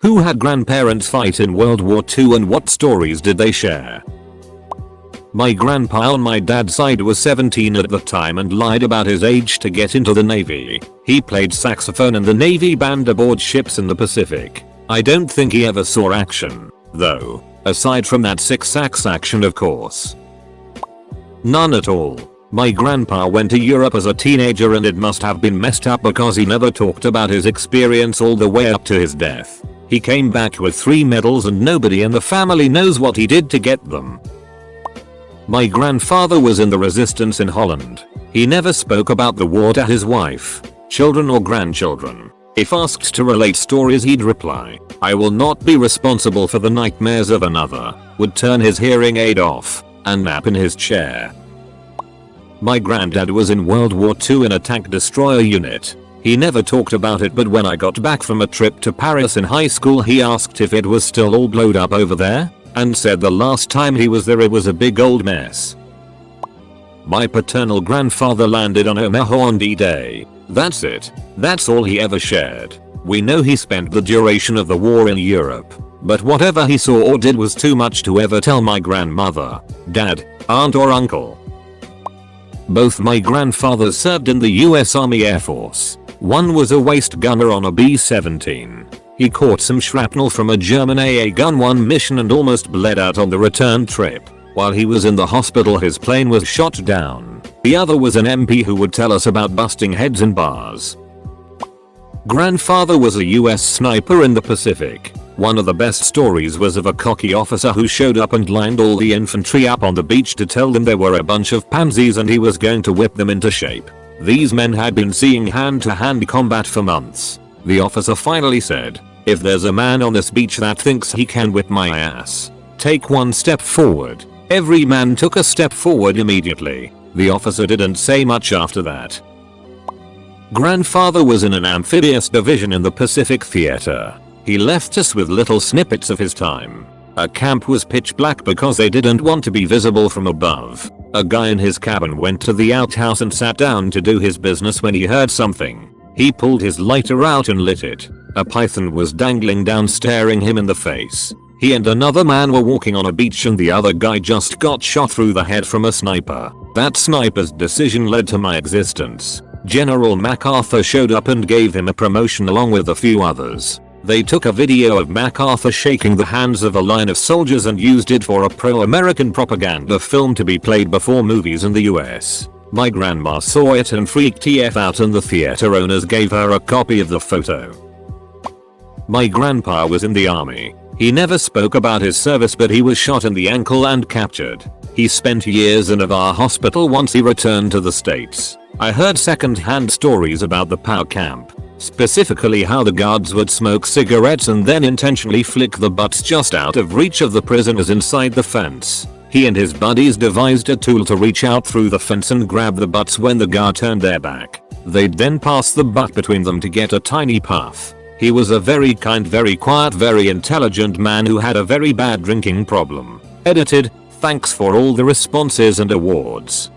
Who had grandparents fight in World War II and what stories did they share? My grandpa on my dad's side was 17 at the time and lied about his age to get into the Navy. He played saxophone in the Navy band aboard ships in the Pacific. I don't think he ever saw action, though, aside from that 6 sax action of course. None at all. My grandpa went to Europe as a teenager and it must have been messed up because he never talked about his experience all the way up to his death. He came back with 3 medals and nobody in the family knows what he did to get them. My grandfather was in the resistance in Holland. He never spoke about the war to his wife, children or grandchildren. If asked to relate stories he'd reply, "I will not be responsible for the nightmares of another," would turn his hearing aid off and nap in his chair. My granddad was in World War II in a tank destroyer unit. He never talked about it, but when I got back from a trip to Paris in high school he asked if it was still all blowed up over there, and said the last time he was there it was a big old mess. My paternal grandfather landed on Omaha on D-Day. That's it. That's all he ever shared. We know he spent the duration of the war in Europe, but whatever he saw or did was too much to ever tell my grandmother, dad, aunt or uncle. Both my grandfathers served in the US Army Air Force. One was a waist gunner on a B-17. He caught some shrapnel from a German AA Gun 1 mission and almost bled out on the return trip. While he was in the hospital his plane was shot down. The other was an MP who would tell us about busting heads in bars. Grandfather was a US sniper in the Pacific. One of the best stories was of a cocky officer who showed up and lined all the infantry up on the beach to tell them they were a bunch of pansies and he was going to whip them into shape. These men had been seeing hand-to-hand combat for months. The officer finally said, "If there's a man on this beach that thinks he can whip my ass, take 1 step forward." Every man took a step forward immediately. The officer didn't say much after that. Grandfather was in an amphibious division in the Pacific Theater. He left us with little snippets of his time. A camp was pitch black because they didn't want to be visible from above. A guy in his cabin went to the outhouse and sat down to do his business when he heard something. He pulled his lighter out and lit it. A python was dangling down staring him in the face. He and another man were walking on a beach and the other guy just got shot through the head from a sniper. That sniper's decision led to my existence. General MacArthur showed up and gave him a promotion along with a few others. They took a video of MacArthur shaking the hands of a line of soldiers and used it for a pro-American propaganda film to be played before movies in the US. My grandma saw it and freaked TF out and the theater owners gave her a copy of the photo. My grandpa was in the army. He never spoke about his service but he was shot in the ankle and captured. He spent years in a VA hospital once he returned to the States. I heard second-hand stories about the POW camp. Specifically how the guards would smoke cigarettes and then intentionally flick the butts just out of reach of the prisoners inside the fence. He and his buddies devised a tool to reach out through the fence and grab the butts when the guard turned their back. They'd then pass the butt between them to get a tiny puff. He was a very kind, very quiet, very intelligent man who had a very bad drinking problem. Edited, thanks for all the responses and awards.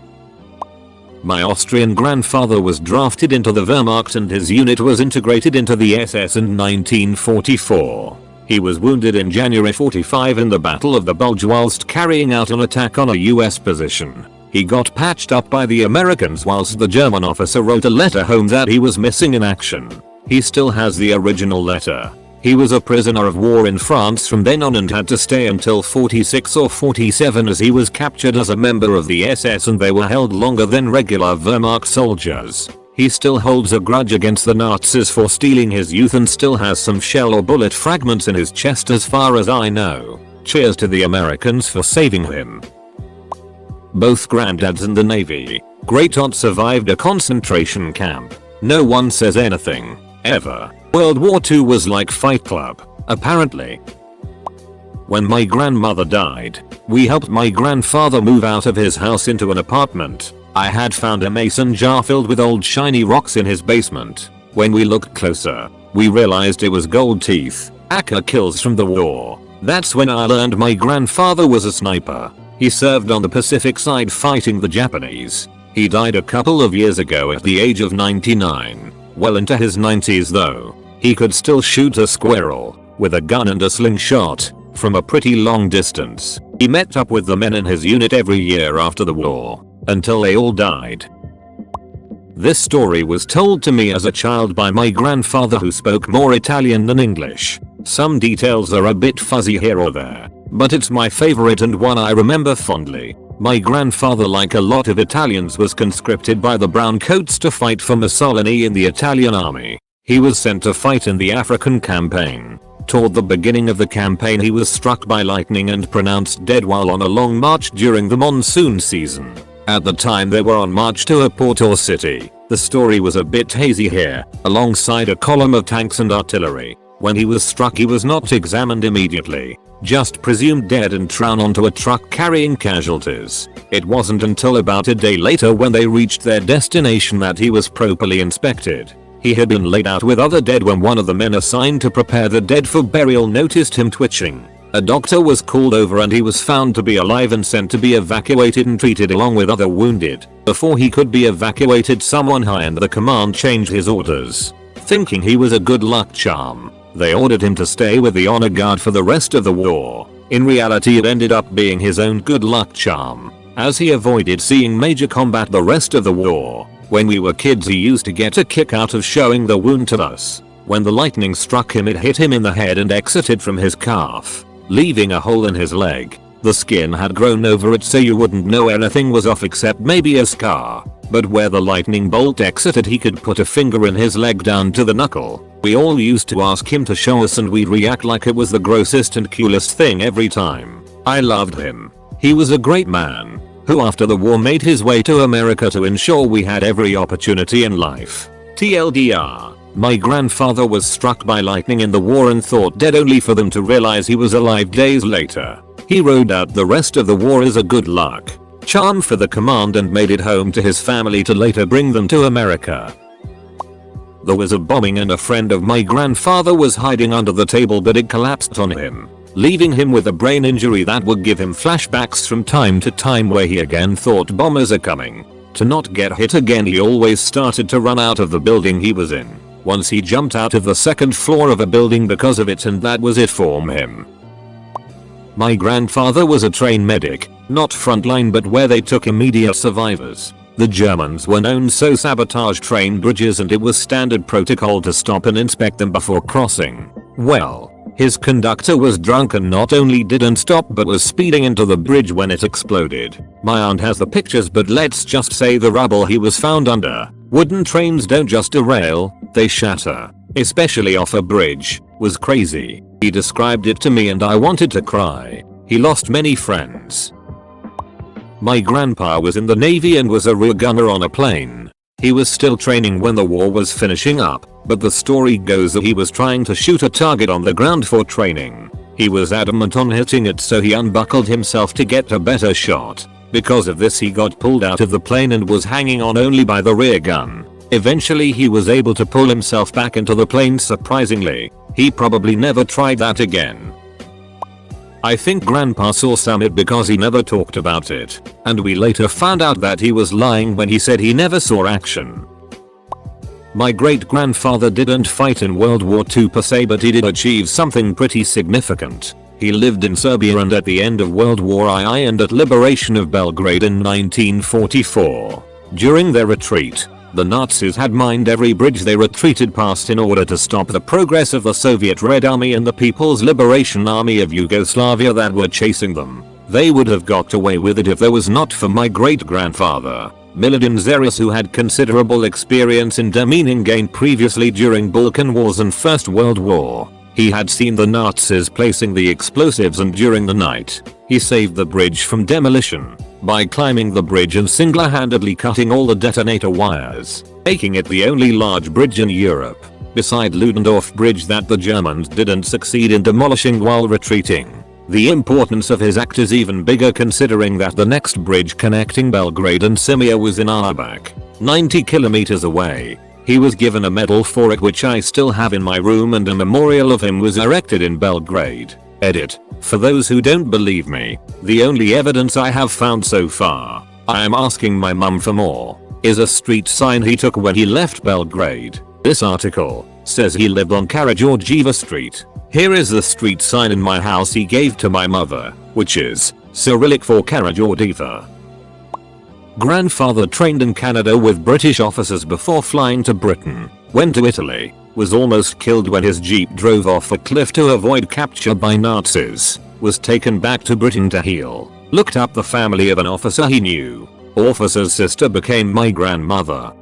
My Austrian grandfather was drafted into the Wehrmacht and his unit was integrated into the SS in 1944. He was wounded in January 45 in the Battle of the Bulge whilst carrying out an attack on a US position. He got patched up by the Americans whilst the German officer wrote a letter home that he was missing in action. He still has the original letter. He was a prisoner of war in France from then on and had to stay until 46 or 47 as he was captured as a member of the SS and they were held longer than regular Wehrmacht soldiers. He still holds a grudge against the Nazis for stealing his youth and still has some shell or bullet fragments in his chest as far as I know. Cheers to the Americans for saving him. Both granddads in the Navy. Great aunt survived a concentration camp. No one says anything. Ever. World War II was like Fight Club, apparently. When my grandmother died, we helped my grandfather move out of his house into an apartment. I had found a mason jar filled with old shiny rocks in his basement. When we looked closer, we realized it was gold teeth, AK kills from the war. That's when I learned my grandfather was a sniper. He served on the Pacific side fighting the Japanese. He died a couple of years ago at the age of 99. Well into his 90s though. He could still shoot a squirrel. with a gun and a slingshot, from a pretty long distance. He met up with the men in his unit every year after the war, until they all died. This story was told to me as a child by my grandfather, who spoke more Italian than English. Some details are a bit fuzzy here or there, but it's my favorite and one I remember fondly. My grandfather, like a lot of Italians, was conscripted by the Browncoats to fight for Mussolini in the Italian army. He was sent to fight in the African campaign. Toward the beginning of the campaign, he was struck by lightning and pronounced dead while on a long march during the monsoon season. At the time they were on march to a port or city. The story was a bit hazy here, alongside a column of tanks and artillery. When he was struck, he was not examined immediately, just presumed dead and thrown onto a truck carrying casualties. It wasn't until about a day later, when they reached their destination, that he was properly inspected. He had been laid out with other dead when one of the men assigned to prepare the dead for burial noticed him twitching. A doctor was called over and he was found to be alive and sent to be evacuated and treated along with other wounded. Before he could be evacuated, someone high in the command changed his orders. Thinking he was a good luck charm, they ordered him to stay with the honor guard for the rest of the war. In reality, it ended up being his own good luck charm, as he avoided seeing major combat the rest of the war. When we were kids, he used to get a kick out of showing the wound to us. When the lightning struck him, it hit him in the head and exited from his calf, leaving a hole in his leg. The skin had grown over it, so you wouldn't know anything was off except maybe a scar. But where the lightning bolt exited, he could put a finger in his leg down to the knuckle. We all used to ask him to show us and we'd react like it was the grossest and coolest thing every time. I loved him. He was a great man, who after the war made his way to America to ensure we had every opportunity in life. TLDR. My grandfather was struck by lightning in the war and thought dead, only for them to realize he was alive days later. He rode out the rest of the war as a good luck charm for the command and made it home to his family to later bring them to America. There was a bombing and a friend of my grandfather was hiding under the table, but it collapsed on him, leaving him with a brain injury that would give him flashbacks from time to time where he again thought bombers are coming. To not get hit again, he always started to run out of the building he was in. Once he jumped out of the second floor of a building because of it, and that was it for him. My grandfather was a train medic, not frontline but where they took immediate survivors. The Germans were known to sabotage train bridges, and it was standard protocol to stop and inspect them before crossing. Well, his conductor was drunk and not only didn't stop but was speeding into the bridge when it exploded. My aunt has the pictures, but let's just say the rubble he was found under. Wooden trains don't just derail, they shatter. Especially off a bridge. Was crazy. He described it to me and I wanted to cry. He lost many friends. My grandpa was in the Navy and was a rear gunner on a plane. He was still training when the war was finishing up, but the story goes that he was trying to shoot a target on the ground for training. He was adamant on hitting it, so he unbuckled himself to get a better shot. Because of this, he got pulled out of the plane and was hanging on only by the rear gun. Eventually he was able to pull himself back into the plane. Surprisingly, he probably never tried that again. I think grandpa saw summit because he never talked about it, and we later found out that he was lying when he said he never saw action. My great grandfather didn't fight in World War II per se, but he did achieve something pretty significant. He lived in Serbia, and at the end of World War II and at liberation of Belgrade in 1944. During their retreat, the Nazis had mined every bridge they retreated past in order to stop the progress of the Soviet Red Army and the People's Liberation Army of Yugoslavia that were chasing them. They would have got away with it if there was not for my great-grandfather, Miladin Zeris, who had considerable experience in demining gained previously during Balkan Wars and First World War. He had seen the Nazis placing the explosives, and during the night, he saved the bridge from demolition by climbing the bridge and single-handedly cutting all the detonator wires, making it the only large bridge in Europe, beside Ludendorff Bridge, that the Germans didn't succeed in demolishing while retreating. The importance of his act is even bigger considering that the next bridge connecting Belgrade and Sirmia was in Arbak, 90 kilometers away. He was given a medal for it, which I still have in my room, and a memorial of him was erected in Belgrade. Edit. For those who don't believe me, the only evidence I have found so far, I am asking my mum for more, is a street sign he took when he left Belgrade. This article says he lived on Karageorgieva Street. Here is the street sign in my house he gave to my mother, which is Cyrillic for Karageorgieva. Grandfather trained in Canada with British officers before flying to Britain. Went to Italy. Was almost killed when his jeep drove off a cliff to avoid capture by Nazis. Was taken back to Britain to heal. Looked up the family of an officer he knew. Officer's sister became my grandmother.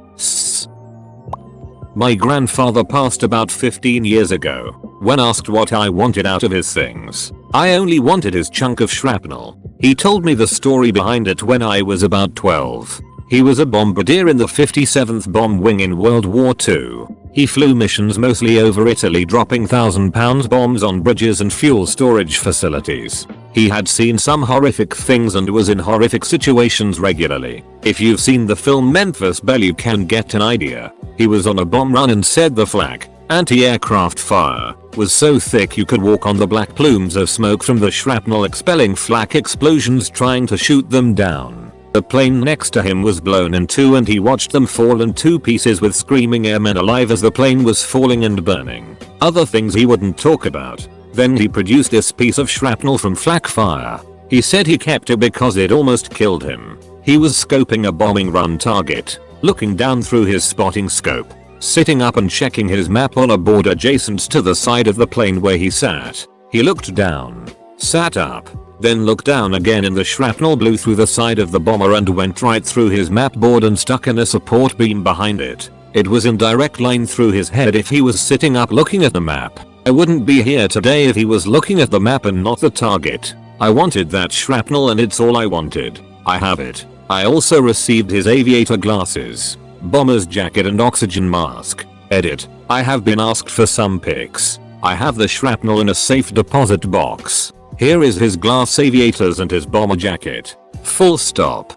My grandfather passed about 15 years ago. When asked what I wanted out of his things, I only wanted his chunk of shrapnel. He told me the story behind it when I was about 12. He was a bombardier in the 57th Bomb Wing in World War II. He flew missions mostly over Italy, dropping 1,000-pound bombs on bridges and fuel storage facilities. He had seen some horrific things and was in horrific situations regularly. If you've seen the film Memphis Belle, you can get an idea. He was on a bomb run and said the flak, anti-aircraft fire, was so thick you could walk on the black plumes of smoke from the shrapnel expelling flak explosions trying to shoot them down. The plane next to him was blown in two and he watched them fall in two pieces with screaming airmen alive as the plane was falling and burning. Other things he wouldn't talk about. Then he produced this piece of shrapnel from flak fire. He said he kept it because it almost killed him. He was scoping a bombing run target, looking down through his spotting scope, sitting up and checking his map on a board adjacent to the side of the plane where he sat. He looked down, sat up, then looked down again and the shrapnel blew through the side of the bomber and went right through his map board and stuck in a support beam behind it. It was in direct line through his head if he was sitting up looking at the map. I wouldn't be here today if he was looking at the map and not the target. I wanted that shrapnel and it's all I wanted. I have it. I also received his aviator glasses, bomber's jacket and oxygen mask. Edit. I have been asked for some pics. I have the shrapnel in a safe deposit box. Here is his glass aviators and his bomber jacket. Full stop.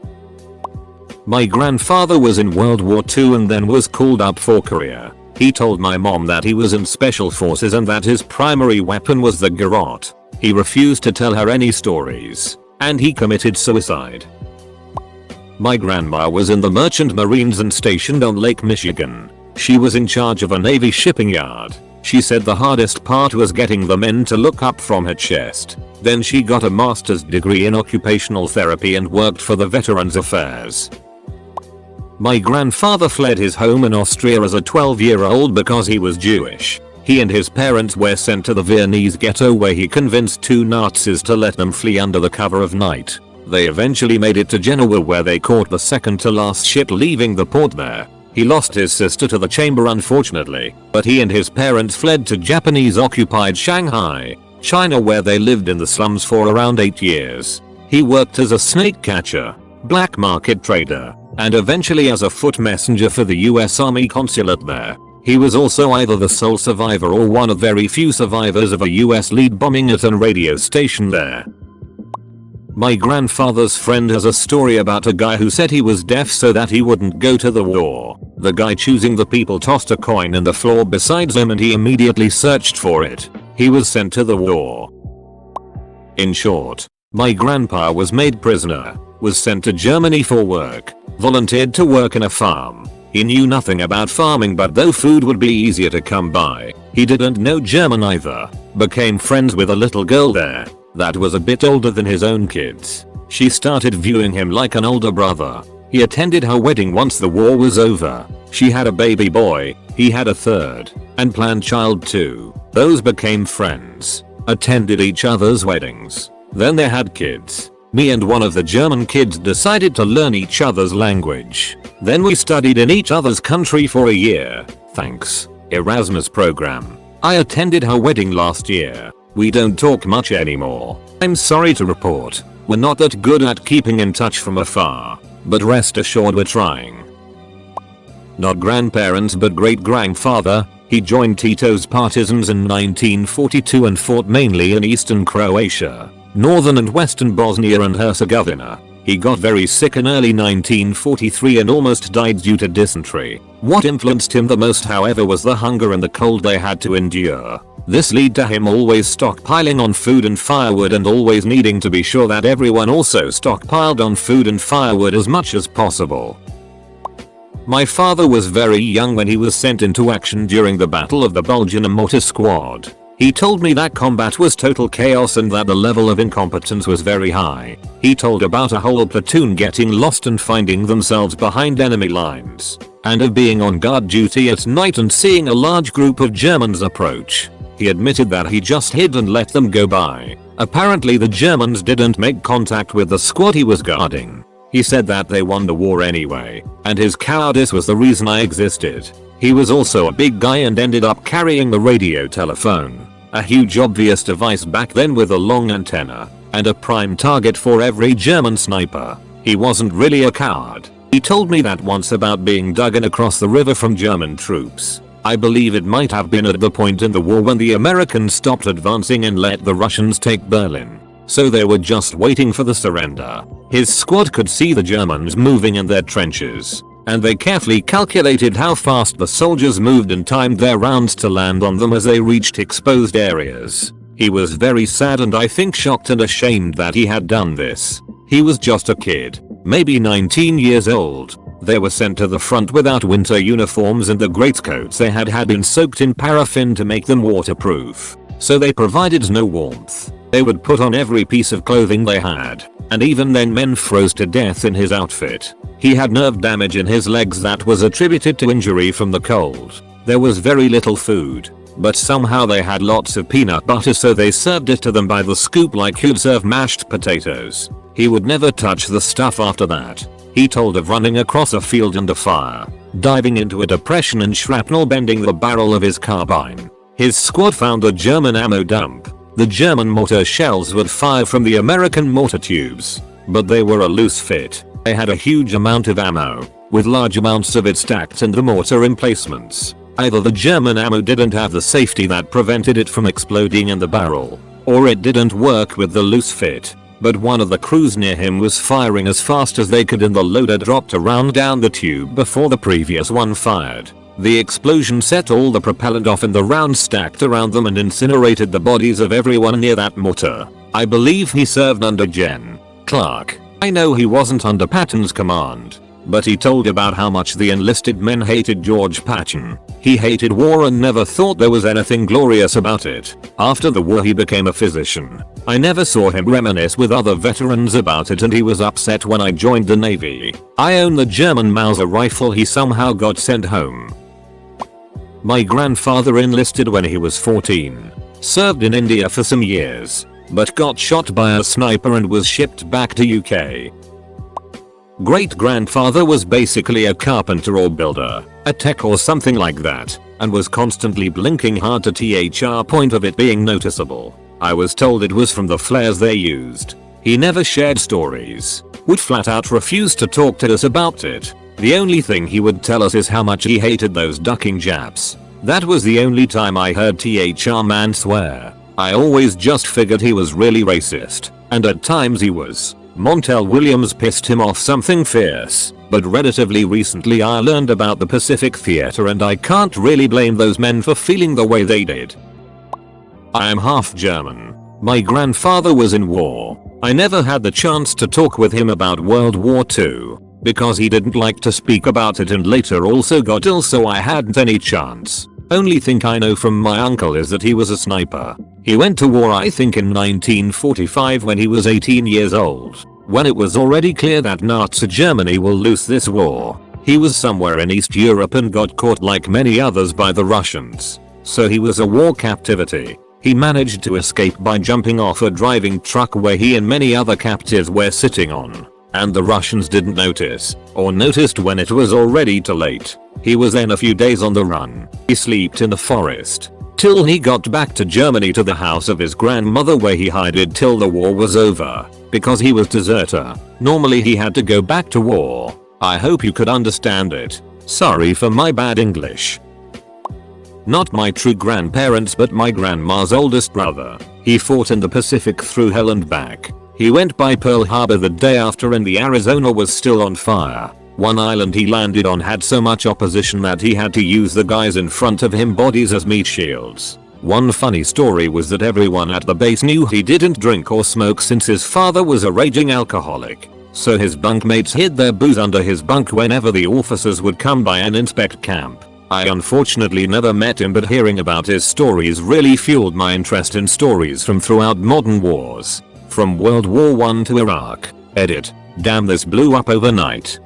My grandfather was in World War II and then was called up for Korea. He told my mom that he was in special forces and that his primary weapon was the garrote. He refused to tell her any stories, and he committed suicide. My grandma was in the Merchant Marines and stationed on Lake Michigan. She was in charge of a Navy shipping yard. She said the hardest part was getting the men to look up from her chest. Then she got a master's degree in occupational therapy and worked for the Veterans Affairs. My grandfather fled his home in Austria as a 12-year-old because he was Jewish. He and his parents were sent to the Viennese ghetto where he convinced two Nazis to let them flee under the cover of night. They eventually made it to Genoa where they caught the second to last ship leaving the port there. He lost his sister to the chamber unfortunately, but he and his parents fled to Japanese-occupied Shanghai, China where they lived in the slums for around 8 years. He worked as a snake catcher, black market trader, and eventually as a foot messenger for the US Army consulate there. He was also either the sole survivor or one of very few survivors of a US lead bombing at a radio station there. My grandfather's friend has a story about a guy who said he was deaf so that he wouldn't go to the war. The guy choosing the people tossed a coin in the floor beside him and he immediately searched for it. He was sent to the war. In short, my grandpa was made prisoner, was sent to Germany for work, volunteered to work in a farm. He knew nothing about farming, but though food would be easier to come by, he didn't know German either. Became friends with a little girl there that was a bit older than his own kids. She started viewing him like an older brother. He attended her wedding once the war was over. She had a baby boy, he had a third, and planned child too. Those became friends, attended each other's weddings. Then they had kids. Me and one of the German kids decided to learn each other's language. Then we studied in each other's country for a year. Thanks. Erasmus program. I attended her wedding last year. We don't talk much anymore. I'm sorry to report, we're not that good at keeping in touch from afar, but rest assured we're trying. Not grandparents but great-grandfather, he joined Tito's partisans in 1942 and fought mainly in eastern Croatia, northern and western Bosnia and Herzegovina. He got very sick in early 1943 and almost died due to dysentery. What influenced him the most however was the hunger and the cold they had to endure. This led to him always stockpiling on food and firewood and always needing to be sure that everyone also stockpiled on food and firewood as much as possible. My father was very young when he was sent into action during the Battle of the Bulge in a mortar squad. He told me that combat was total chaos and that the level of incompetence was very high. He told about a whole platoon getting lost and finding themselves behind enemy lines, and of being on guard duty at night and seeing a large group of Germans approach. He admitted that he just hid and let them go by. Apparently the Germans didn't make contact with the squad he was guarding. He said that they won the war anyway, and his cowardice was the reason I existed. He was also a big guy and ended up carrying the radio telephone, a huge obvious device back then with a long antenna, and a prime target for every German sniper. He wasn't really a coward. He told me that once about being dug in across the river from German troops. I believe it might have been at the point in the war when the Americans stopped advancing and let the Russians take Berlin. So they were just waiting for the surrender. His squad could see the Germans moving in their trenches, and they carefully calculated how fast the soldiers moved and timed their rounds to land on them as they reached exposed areas. He was very sad and I think shocked and ashamed that he had done this. He was just a kid, maybe 19 years old. They were sent to the front without winter uniforms and the greatcoats they had been soaked in paraffin to make them waterproof, so they provided no warmth. They would put on every piece of clothing they had, and even then men froze to death in his outfit. He had nerve damage in his legs that was attributed to injury from the cold. There was very little food, but somehow they had lots of peanut butter, so they served it to them by the scoop like you'd serve mashed potatoes. He would never touch the stuff after that. He told of running across a field under fire, diving into a depression and shrapnel bending the barrel of his carbine. His squad found a German ammo dump. The German mortar shells would fire from the American mortar tubes, but they were a loose fit. They had a huge amount of ammo, with large amounts of it stacked in the mortar emplacements. Either the German ammo didn't have the safety that prevented it from exploding in the barrel, or it didn't work with the loose fit. But one of the crews near him was firing as fast as they could and the loader dropped a round down the tube before the previous one fired. The explosion set all the propellant off and the rounds stacked around them and incinerated the bodies of everyone near that mortar. I believe he served under Gen. Clark. I know he wasn't under Patton's command, but he told about how much the enlisted men hated George Patton. He hated war and never thought there was anything glorious about it. After the war he became a physician. I never saw him reminisce with other veterans about it and he was upset when I joined the Navy. I own the German Mauser rifle he somehow got sent home. My grandfather enlisted when he was 14, served in India for some years, but got shot by a sniper and was shipped back to UK. Great-grandfather was basically a carpenter or builder, a tech or something like that, and was constantly blinking hard to THR point of it being noticeable. I was told it was from the flares they used. He never shared stories, would flat out refuse to talk to us about it. The only thing he would tell us is how much he hated those ducking Japs. That was the only time I heard THR man swear. I always just figured he was really racist, and at times he was. Montel Williams pissed him off something fierce, but relatively recently I learned about the Pacific Theater and I can't really blame those men for feeling the way they did. I am half German. My grandfather was in war. I never had the chance to talk with him about World War II, because he didn't like to speak about it and later also got ill, so I hadn't any chance. Only thing I know from my uncle is that he was a sniper. He went to war I think in 1945 when he was 18 years old, when it was already clear that Nazi Germany will lose this war. He was somewhere in East Europe and got caught like many others by the Russians, so he was a war captivity. He managed to escape by jumping off a driving truck where he and many other captives were sitting on, and the Russians didn't notice, or noticed when it was already too late. He was then a few days on the run. He slept in the forest, till he got back to Germany to the house of his grandmother where he hid till the war was over, because he was deserter. Normally he had to go back to war. I hope you could understand it. Sorry for my bad English. Not my true grandparents but my grandma's oldest brother. He fought in the Pacific through hell and back. He went by Pearl Harbor the day after and the Arizona was still on fire. One island he landed on had so much opposition that he had to use the guys in front of him bodies as meat shields. One funny story was that everyone at the base knew he didn't drink or smoke since his father was a raging alcoholic. so his bunkmates hid their booze under his bunk whenever the officers would come by and inspect camp. I unfortunately never met him, but hearing about his stories really fueled my interest in stories from throughout modern wars. From World War I to Iraq. Edit. Damn, this blew up overnight.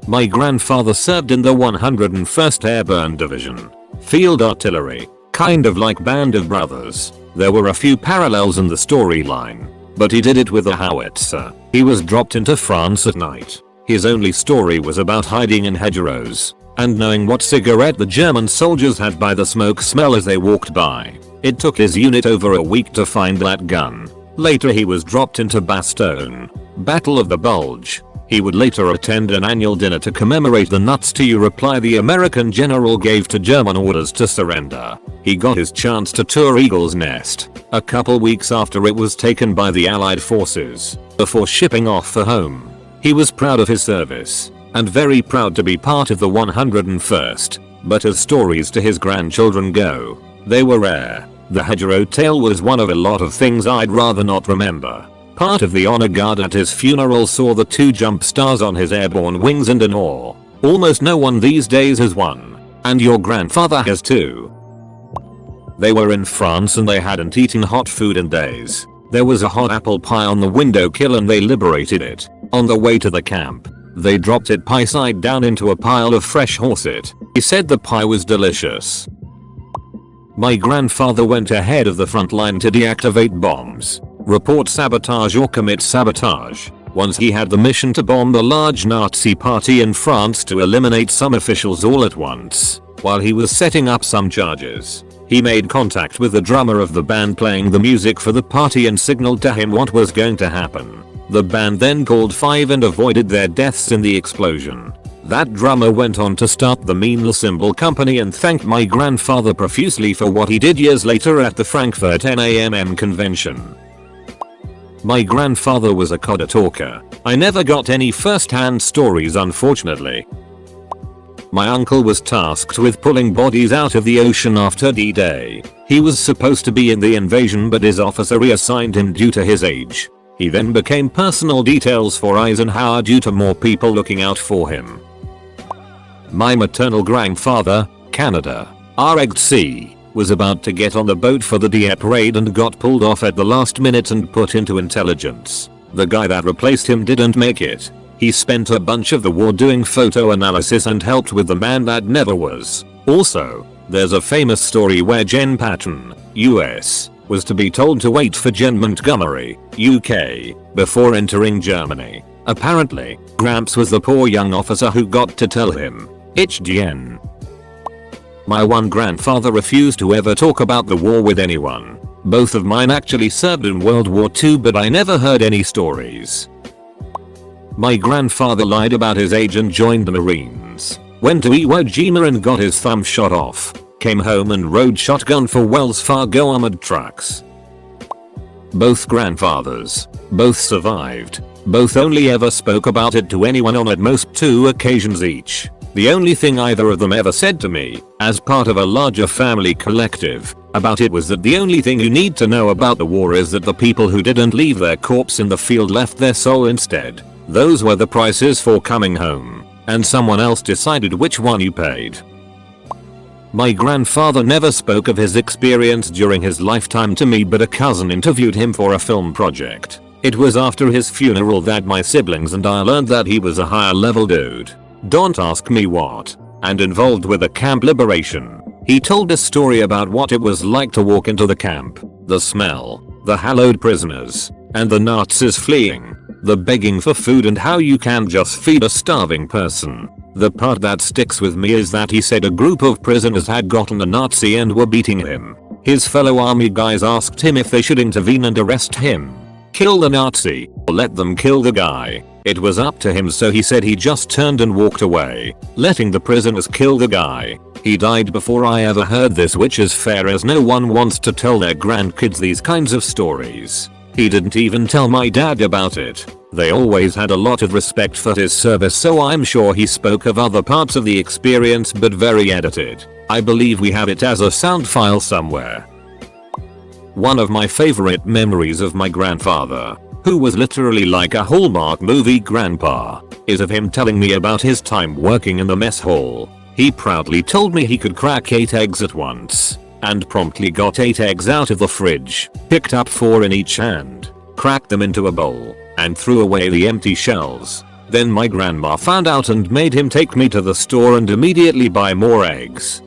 My grandfather served in the 101st Airborne Division. Field artillery. Kind of like Band of Brothers. There were a few parallels in the storyline, but he did it with a howitzer. He was dropped into France at night. His only story was about hiding in hedgerows and knowing what cigarette the German soldiers had by the smoke smell as they walked by. It took his unit over a week to find that gun. Later he was dropped into Bastogne. Battle of the Bulge. He would later attend an annual dinner to commemorate the nuts to you reply the American general gave to German orders to surrender. He got his chance to tour Eagle's Nest a couple weeks after it was taken by the Allied forces, before shipping off for home. He was proud of his service, and very proud to be part of the 101st, but as stories to his grandchildren go, they were rare. The hedgerow tale was one of a lot of things I'd rather not remember. Part of the honor guard at his funeral saw the 2 jump stars on his airborne wings, and in awe. Almost no one these days has one. And your grandfather has too. They were in France and they hadn't eaten hot food in days. There was a hot apple pie on the window sill and they liberated it. On the way to the camp, they dropped it pie side down into a pile of fresh horset. He said the pie was delicious. My grandfather went ahead of the front line to deactivate bombs, report sabotage or commit sabotage. Once he had the mission to bomb the large Nazi party in France to eliminate some officials all at once. While he was setting up some charges, he made contact with the drummer of the band playing the music for the party and signaled to him what was going to happen. The band then called 5 and avoided their deaths in the explosion. That drummer went on to start the Meanle Cymbal Company and thanked my grandfather profusely for what he did years later at the Frankfurt NAMM convention. My grandfather was a codder talker. I never got any first-hand stories, unfortunately. My uncle was tasked with pulling bodies out of the ocean after D-Day. He was supposed to be in the invasion, but his officer reassigned him due to his age. He then became personal details for Eisenhower due to more people looking out for him. My maternal grandfather, Canada, RedditC, was about to get on the boat for the Dieppe raid and got pulled off at the last minute and put into intelligence. The guy that replaced him didn't make it. He spent a bunch of the war doing photo analysis and helped with the man that never was. Also, there's a famous story where Jen Patton, US, was to be told to wait for Jen Montgomery, UK, before entering Germany. Apparently, Gramps was the poor young officer who got to tell him, "It's Jen." My one grandfather refused to ever talk about the war with anyone. Both of mine actually served in World War II, but I never heard any stories. My grandfather lied about his age and joined the Marines. Went to Iwo Jima and got his thumb shot off. Came home and rode shotgun for Wells Fargo armored trucks. Both grandfathers. Both survived. Both only ever spoke about it to anyone on at most 2 occasions each. The only thing either of them ever said to me, as part of a larger family collective, about it was that the only thing you need to know about the war is that the people who didn't leave their corpse in the field left their soul instead. Those were the prices for coming home, and someone else decided which one you paid. My grandfather never spoke of his experience during his lifetime to me, but a cousin interviewed him for a film project. It was after his funeral that my siblings and I learned that he was a higher level dude. Don't ask me what. And involved with a camp liberation. He told a story about what it was like to walk into the camp. The smell. The hallowed prisoners. And the Nazis fleeing. The begging for food and how you can't just feed a starving person. The part that sticks with me is that he said a group of prisoners had gotten a Nazi and were beating him. His fellow army guys asked him if they should intervene and arrest him. Kill the Nazi, or let them kill the guy. It was up to him, so he said he just turned and walked away, letting the prisoners kill the guy. He died before I ever heard this, which is fair as no one wants to tell their grandkids these kinds of stories. He didn't even tell my dad about it. They always had a lot of respect for his service, so I'm sure he spoke of other parts of the experience, but very edited. I believe we have it as a sound file somewhere. One of my favorite memories of my grandfather who was literally like a Hallmark movie grandpa, is of him telling me about his time working in the mess hall. He proudly told me he could crack 8 eggs at once, and promptly got 8 eggs out of the fridge, picked up 4 in each hand, cracked them into a bowl, and threw away the empty shells. Then my grandma found out and made him take me to the store and immediately buy more eggs.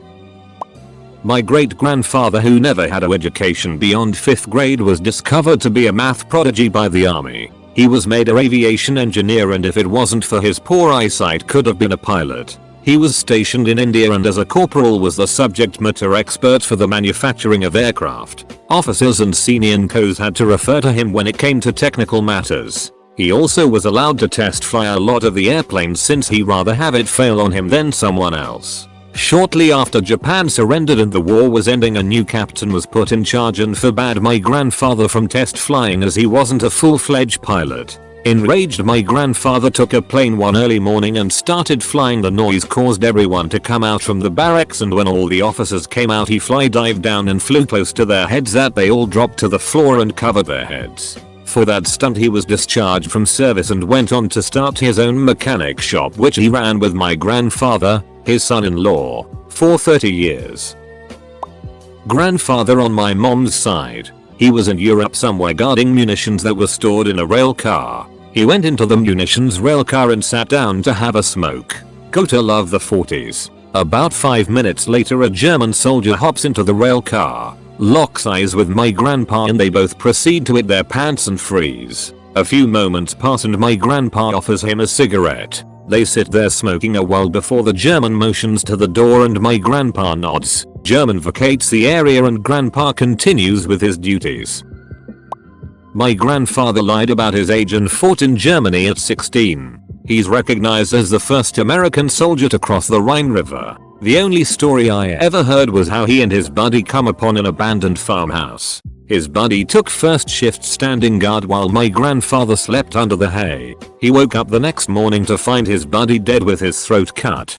My great-grandfather, who never had an education beyond 5th grade, was discovered to be a math prodigy by the army. He was made an aviation engineer, and if it wasn't for his poor eyesight could have been a pilot. He was stationed in India and as a corporal was the subject matter expert for the manufacturing of aircraft. Officers and senior co's had to refer to him when it came to technical matters. He also was allowed to test fly a lot of the airplanes since he'd rather have it fail on him than someone else. Shortly after Japan surrendered and the war was ending, a new captain was put in charge and forbade my grandfather from test flying as he wasn't a full-fledged pilot. Enraged, my grandfather took a plane one early morning and started flying. The noise caused everyone to come out from the barracks, and when all the officers came out he dived down and flew close to their heads that they all dropped to the floor and covered their heads. For that stunt he was discharged from service and went on to start his own mechanic shop, which he ran with my grandfather, his son-in-law, for 30 years. Grandfather on my mom's side. He was in Europe somewhere guarding munitions that were stored in a rail car. He went into the munitions rail car and sat down to have a smoke. Gotta love the 40s. About 5 minutes later a German soldier hops into the rail car, locks eyes with my grandpa, and they both proceed to eat their pants and freeze. A few moments pass and my grandpa offers him a cigarette. They sit there smoking a while before the German motions to the door and my grandpa nods. German vacates the area and grandpa continues with his duties. My grandfather lied about his age and fought in Germany at 16. He's recognized as the first American soldier to cross the Rhine River. The only story I ever heard was how he and his buddy come upon an abandoned farmhouse. His buddy took first shift standing guard while my grandfather slept under the hay. He woke up the next morning to find his buddy dead with his throat cut.